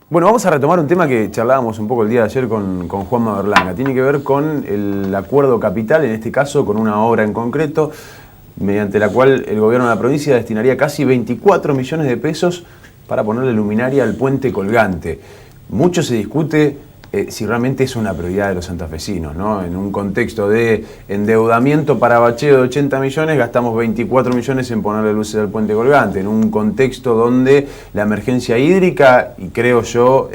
Bueno, vamos a retomar un tema que charlábamos un poco el día de ayer con Juanma Berlanga. Tiene que ver con el acuerdo capital, en este caso con una obra en concreto, mediante la cual el gobierno de la provincia destinaría casi 24 millones de pesos para ponerle luminaria al puente colgante. Mucho se discute si realmente es una prioridad de los santafesinos, ¿no? En un contexto de endeudamiento para bacheo de 80 millones, gastamos 24 millones en ponerle luces al puente colgante. En un contexto donde la emergencia hídrica, y creo yo,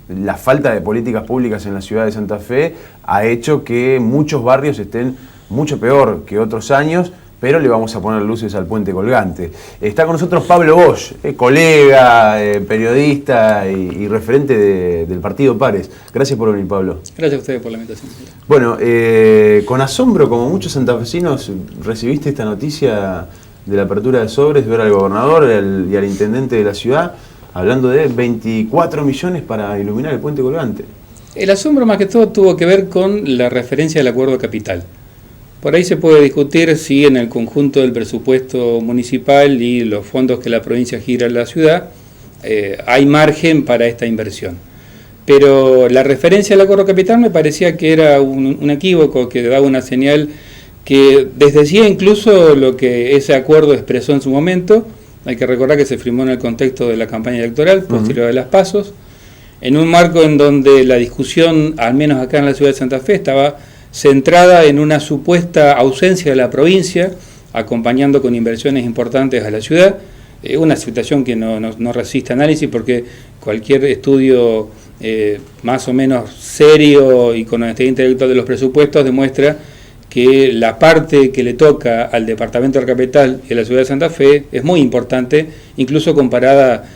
la falta de políticas públicas en la ciudad de Santa Fe, ha hecho que muchos barrios estén mucho peor que otros años, pero le vamos a poner luces al puente colgante. Está con nosotros Pablo Bosch, colega, periodista y referente del partido Pares. Gracias por venir, Pablo. Gracias a ustedes por la invitación. Bueno, con asombro, como muchos santafesinos, recibiste esta noticia de la apertura de sobres, ver al gobernador y al intendente de la ciudad hablando de 24 millones para iluminar el puente colgante. El asombro más que todo tuvo que ver con la referencia al acuerdo capital. Por ahí se puede discutir si en el conjunto del presupuesto municipal y los fondos que la provincia gira en la ciudad hay margen para esta inversión. Pero la referencia al acuerdo capital me parecía que era un equívoco, que daba una señal que desdecía incluso lo que ese acuerdo expresó en su momento. Hay que recordar que se firmó en el contexto de la campaña electoral posterior a las PASOs, en un marco en donde la discusión, al menos acá en la ciudad de Santa Fe, estaba centrada en una supuesta ausencia de la provincia, acompañando con inversiones importantes a la ciudad, una situación que no resiste análisis, porque cualquier estudio más o menos serio y con honestidad intelectual de los presupuestos demuestra que la parte que le toca al departamento de la capital y a la ciudad de Santa Fe es muy importante, incluso comparada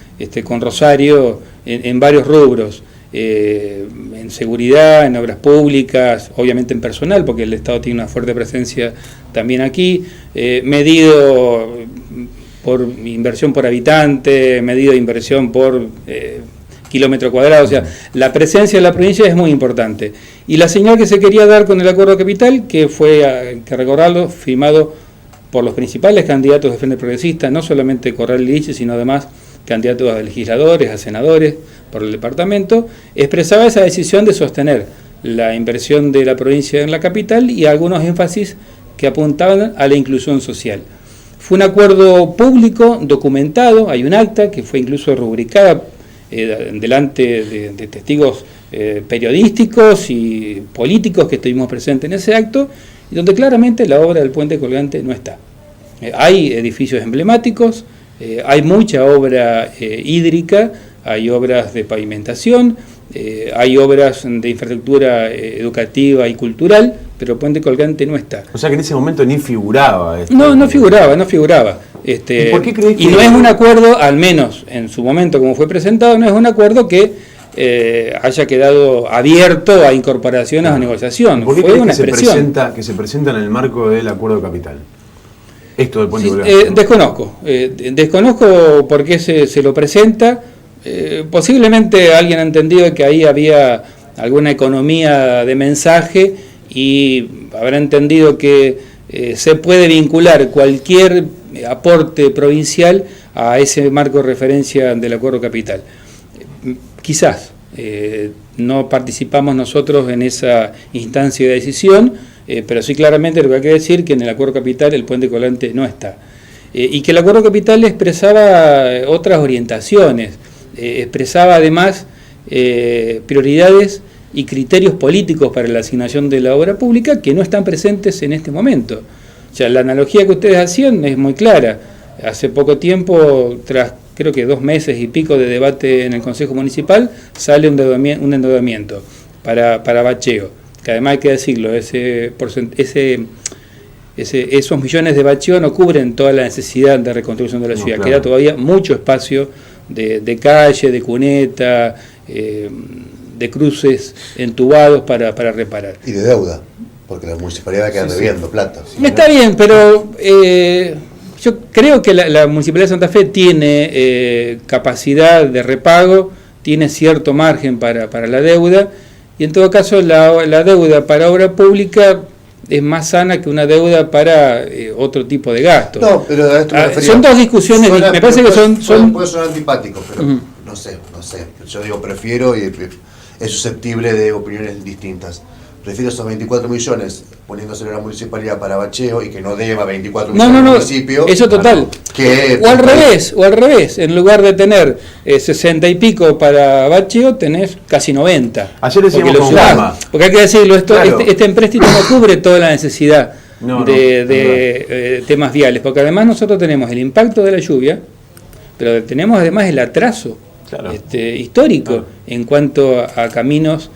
con Rosario en varios rubros. En seguridad, en obras públicas, obviamente en personal, porque el Estado tiene una fuerte presencia también aquí, medido por inversión por habitante, medido de inversión por kilómetro cuadrado, o sea, la presencia de la provincia es muy importante. Y la señal que se quería dar con el acuerdo capital, que fue, hay que recordarlo, firmado por los principales candidatos de Frente Progresista, no solamente Corral y Liche, sino además candidatos a legisladores, a senadores por el departamento, expresaba esa decisión de sostener la inversión de la provincia en la capital y algunos énfasis que apuntaban a la inclusión social. Fue un acuerdo público, documentado, hay un acta que fue incluso rubricada delante de testigos periodísticos y políticos que estuvimos presentes en ese acto, y donde claramente la obra del puente colgante no está. Hay edificios emblemáticos, hay mucha obra hídrica, hay obras de pavimentación, hay obras de infraestructura educativa y cultural, pero el puente colgante no está. O sea que en ese momento ni figuraba esto. No figuraba. ¿Y por qué crees y no es un acuerdo, al menos en su momento como fue presentado, no es un acuerdo que haya quedado abierto a incorporaciones a negociación. ¿Por qué fue crees una expresión que se presenta en el marco del acuerdo capital? Esto del puente colgante. Desconozco por qué se lo presenta. Posiblemente alguien ha entendido que ahí había alguna economía de mensaje y habrá entendido que se puede vincular cualquier aporte provincial a ese marco de referencia del acuerdo capital. Quizás no participamos nosotros en esa instancia de decisión, pero sí claramente lo que hay que decir que en el acuerdo capital el puente colgante no está. Y que el acuerdo capital expresaba otras orientaciones, expresaba además prioridades y criterios políticos para la asignación de la obra pública que no están presentes en este momento. O sea, la analogía que ustedes hacían es muy clara. Hace poco tiempo, tras creo que 2 meses y pico de debate en el Consejo Municipal, sale un endeudamiento para bacheo, que además hay que decirlo, esos millones de bacheo no cubren toda la necesidad de reconstrucción de la ciudad. Claro. Queda todavía mucho espacio de calle, de cuneta, de cruces entubados para reparar. Y de deuda, porque la municipalidad va a quedar debiendo plata. Está bien, pero yo creo que la Municipalidad de Santa Fe tiene capacidad de repago, tiene cierto margen para la deuda, y en todo caso la deuda para obra pública es más sana que una deuda para otro tipo de gastos. No, pero a esto me refería. Son dos discusiones, me parece que son... Puede sonar antipático, pero no sé. Yo digo, prefiero, y es susceptible de opiniones distintas. Prefiero esos 24 millones poniéndoselo a la municipalidad para bacheo y que no deba 24 millones al municipio. Eso total. O al revés, en lugar de tener 60 y pico para bacheo, tenés casi 90. Ayer decíamos con Juanma. Porque hay que decirlo, Claro. este empréstito no cubre toda la necesidad de temas viales, porque además nosotros tenemos el impacto de la lluvia, pero tenemos además el atraso histórico en cuanto a caminos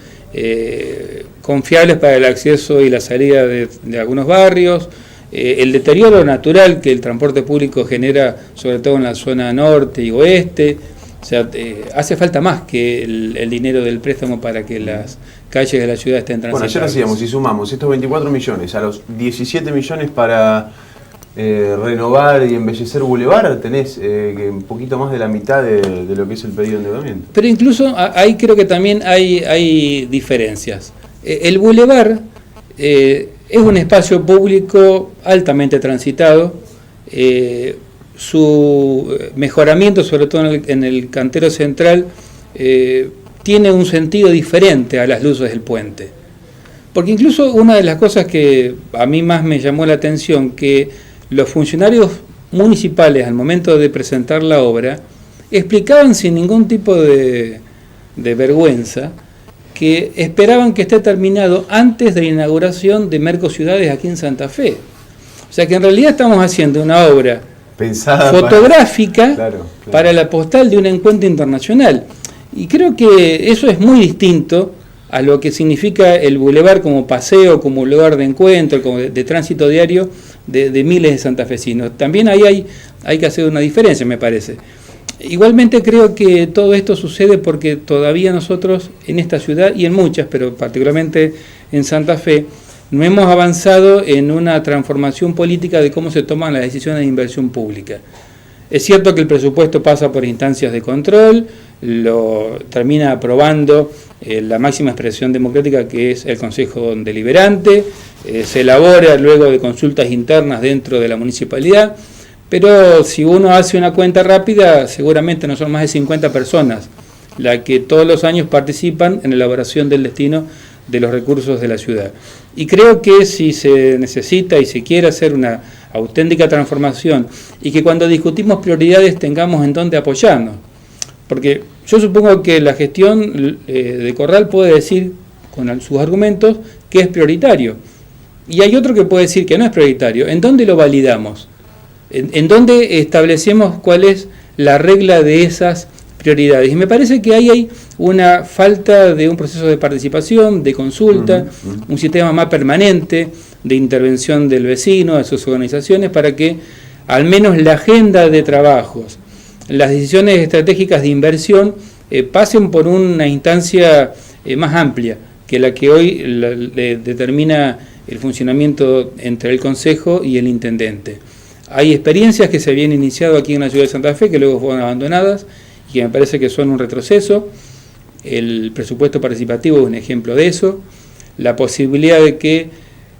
confiables para el acceso y la salida de algunos barrios, el deterioro natural que el transporte público genera, sobre todo en la zona norte y oeste. O sea, hace falta más que el dinero del préstamo para que las calles de la ciudad estén transitables. Bueno, ayer decíamos, si sumamos estos 24 millones a los 17 millones para renovar y embellecer Boulevard, tenés un poquito más de la mitad de lo que es el pedido de endeudamiento. Pero incluso ahí creo que también hay diferencias. El Boulevard es un espacio público altamente transitado. Su mejoramiento, sobre todo en el cantero central, tiene un sentido diferente a las luces del puente. Porque incluso una de las cosas que a mí más me llamó la atención, que los funcionarios municipales al momento de presentar la obra explicaban sin ningún tipo de vergüenza que esperaban que esté terminado antes de la inauguración de Mercociudades aquí en Santa Fe. O sea que en realidad estamos haciendo una obra pensada fotográfica para la postal de un encuentro internacional. Y creo que eso es muy distinto a lo que significa el bulevar como paseo, como lugar de encuentro, como de tránsito diario de miles de santafesinos. También ahí hay que hacer una diferencia, me parece. Igualmente creo que todo esto sucede porque todavía nosotros en esta ciudad y en muchas, pero particularmente en Santa Fe, no hemos avanzado en una transformación política de cómo se toman las decisiones de inversión pública. Es cierto que el presupuesto pasa por instancias de control, lo termina aprobando la máxima expresión democrática, que es el Consejo Deliberante, se elabora luego de consultas internas dentro de la municipalidad, pero si uno hace una cuenta rápida, seguramente no son más de 50 personas las que todos los años participan en la elaboración del destino de los recursos de la ciudad. Y creo que si se necesita y se quiere hacer una auténtica transformación y que cuando discutimos prioridades tengamos en dónde apoyarnos, porque yo supongo que la gestión de Corral puede decir con sus argumentos que es prioritario, y hay otro que puede decir que no es prioritario. ¿En dónde lo validamos? ¿En dónde establecemos cuál es la regla de esas prioridades? Y me parece que ahí hay una falta de un proceso de participación, de consulta, un sistema más permanente de intervención del vecino, de sus organizaciones, para que al menos la agenda de trabajos, las decisiones estratégicas de inversión pasen por una instancia más amplia que la que hoy determina el funcionamiento entre el Consejo y el Intendente. Hay experiencias que se habían iniciado aquí en la ciudad de Santa Fe que luego fueron abandonadas y que me parece que son un retroceso. El presupuesto participativo es un ejemplo de eso. La posibilidad de que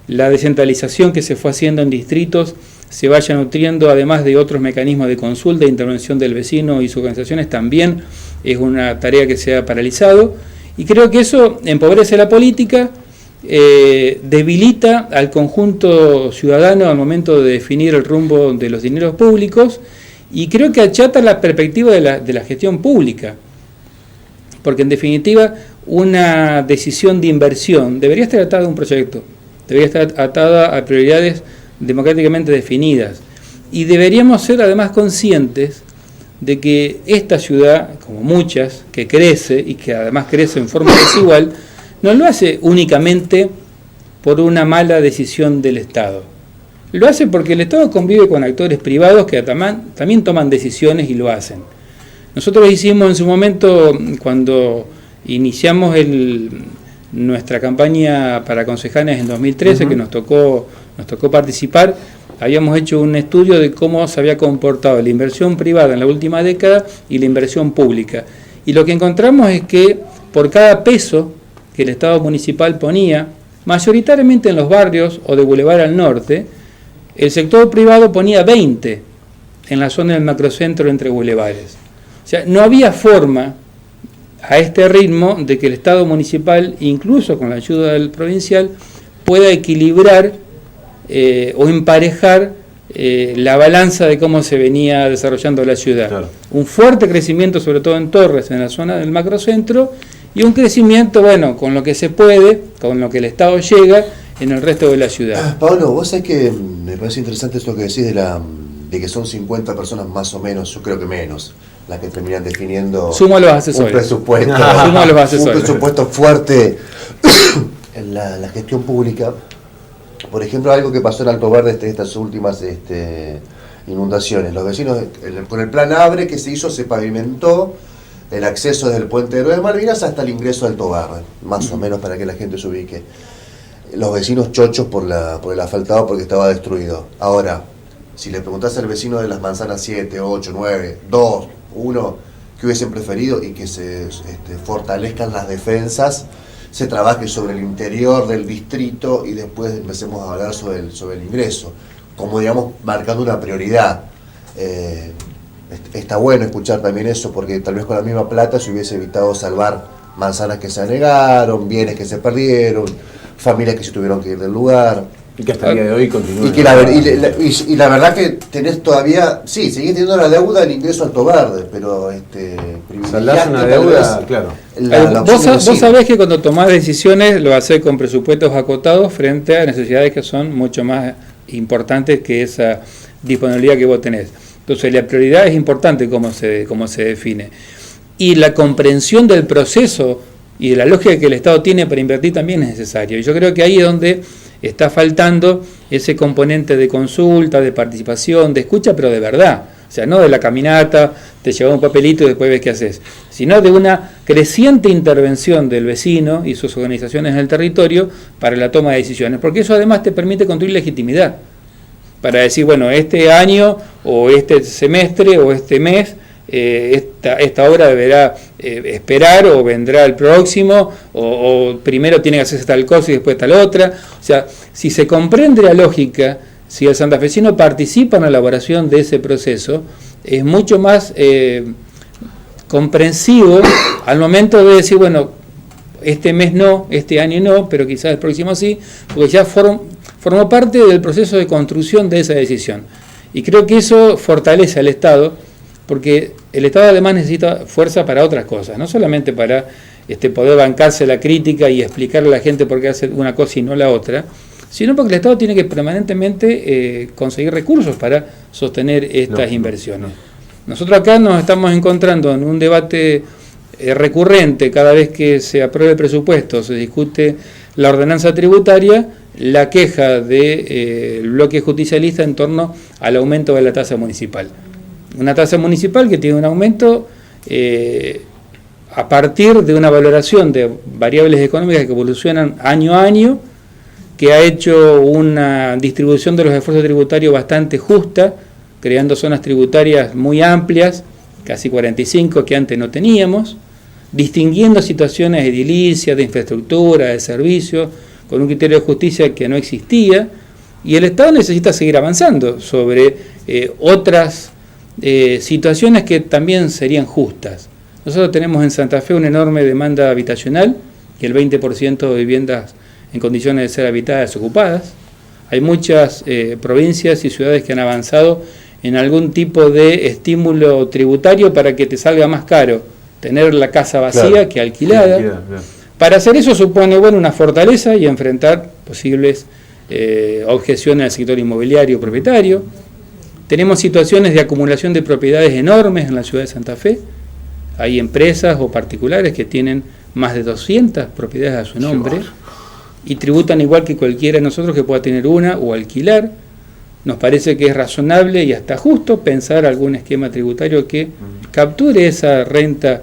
la descentralización que se fue haciendo en distritos se vaya nutriendo, además de otros mecanismos de consulta e intervención del vecino y sus organizaciones, también es una tarea que se ha paralizado. Y creo que eso empobrece la política, debilita al conjunto ciudadano al momento de definir el rumbo de los dineros públicos, y creo que achata la perspectiva de la gestión pública, porque en definitiva una decisión de inversión debería estar atada a un proyecto, debería estar atada a prioridades democráticamente definidas, y deberíamos ser además conscientes de que esta ciudad, como muchas, que crece y que además crece en forma desigual, no lo hace únicamente por una mala decisión del Estado. Lo hace porque el Estado convive con actores privados que también toman decisiones y lo hacen. Nosotros hicimos en su momento, cuando iniciamos nuestra campaña para concejales en 2013, que nos tocó participar, habíamos hecho un estudio de cómo se había comportado la inversión privada en la última década y la inversión pública. Y lo que encontramos es que por cada peso que el Estado municipal ponía, mayoritariamente en los barrios o de Boulevard al norte, el sector privado ponía 20 en la zona del macrocentro entre bulevares. O sea, no había forma a este ritmo de que el Estado municipal, incluso con la ayuda del provincial, pueda equilibrar o emparejar la balanza de cómo se venía desarrollando la ciudad. Claro. Un fuerte crecimiento, sobre todo en Torres, en la zona del macrocentro, y un crecimiento, bueno, con lo que se puede, con lo que el Estado llega en el resto de la ciudad. Pablo, vos sabés que me parece interesante esto que decís de que son 50 personas más o menos, yo creo que menos, las que terminan definiendo Sumo a los asesores. Un presupuesto, Sumo a los asesores. Un presupuesto fuerte en la gestión pública. Por ejemplo, algo que pasó en Alto Verde estas últimas inundaciones. Los vecinos, con el plan ABRE que se hizo, se pavimentó el acceso desde el puente de Héroes de Malvinas hasta el ingreso de Alto Verde, más o menos para que la gente se ubique. Los vecinos chochos por el asfaltado porque estaba destruido. Ahora, si le preguntás al vecino de las manzanas 7, 8, 9, 2, 1, que hubiesen preferido y que se fortalezcan las defensas, se trabaje sobre el interior del distrito y después empecemos a hablar sobre el ingreso, como digamos marcando una prioridad. Está bueno escuchar también eso, porque tal vez con la misma plata se hubiese evitado salvar manzanas que se anegaron, bienes que se perdieron, familias que se tuvieron que ir del lugar. Y que hasta el día de hoy continúa. Y la verdad que tenés todavía, sí, seguís teniendo la deuda del ingreso a Alto Verde, pero saldás una deuda, claro. Vos sabés que cuando tomás decisiones lo hacés con presupuestos acotados frente a necesidades que son mucho más importantes que esa disponibilidad que vos tenés. Entonces la prioridad es importante cómo se define. Y la comprensión del proceso y de la lógica que el Estado tiene para invertir también es necesario. Y yo creo que ahí es donde está faltando ese componente de consulta, de participación, de escucha, pero de verdad. O sea, no de la caminata, te llevas un papelito y después ves qué haces, sino de una creciente intervención del vecino y sus organizaciones en el territorio para la toma de decisiones, porque eso además te permite construir legitimidad, para decir, bueno, este año o este semestre o este mes, esta obra deberá esperar o vendrá el próximo, o primero tiene que hacerse tal cosa y después tal otra. O sea, si se comprende la lógica, si el santafesino participa en la elaboración de ese proceso, es mucho más comprensivo al momento de decir, bueno, este mes no, este año no, pero quizás el próximo sí, porque ya formó parte del proceso de construcción de esa decisión. Y creo que eso fortalece al Estado, porque el Estado además necesita fuerza para otras cosas, no solamente para poder bancarse la crítica y explicarle a la gente por qué hace una cosa y no la otra, sino porque el Estado tiene que permanentemente conseguir recursos para sostener estas inversiones. Nosotros acá nos estamos encontrando en un debate recurrente cada vez que se aprueba el presupuesto, se discute la ordenanza tributaria, la queja del bloque justicialista en torno al aumento de la tasa municipal. Una tasa municipal que tiene un aumento a partir de una valoración de variables económicas que evolucionan año a año, que ha hecho una distribución de los esfuerzos tributarios bastante justa, creando zonas tributarias muy amplias, casi 45 que antes no teníamos, distinguiendo situaciones edilicias, de infraestructura, de servicios, con un criterio de justicia que no existía, y el Estado necesita seguir avanzando sobre otras situaciones que también serían justas. Nosotros tenemos en Santa Fe una enorme demanda habitacional y el 20% de viviendas en condiciones de ser habitadas ocupadas. Hay muchas provincias y ciudades que han avanzado en algún tipo de estímulo tributario para que te salga más caro tener la casa vacía que alquilada. Claro. Para hacer eso supone una fortaleza y enfrentar posibles objeciones al sector inmobiliario propietario. Tenemos situaciones de acumulación de propiedades enormes en la ciudad de Santa Fe. Hay empresas o particulares que tienen más de 200 propiedades a su nombre y tributan igual que cualquiera de nosotros que pueda tener una o alquilar. Nos parece que es razonable y hasta justo pensar algún esquema tributario que capture esa renta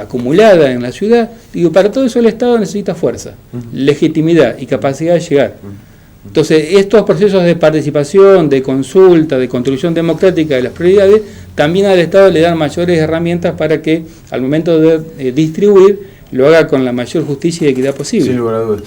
acumulada en la ciudad. Digo, para todo eso el Estado necesita fuerza, legitimidad y capacidad de llegar. Entonces, estos procesos de participación, de consulta, de construcción democrática de las prioridades, también al Estado le dan mayores herramientas para que al momento de distribuir lo haga con la mayor justicia y equidad posible. Sin lugar a dudas.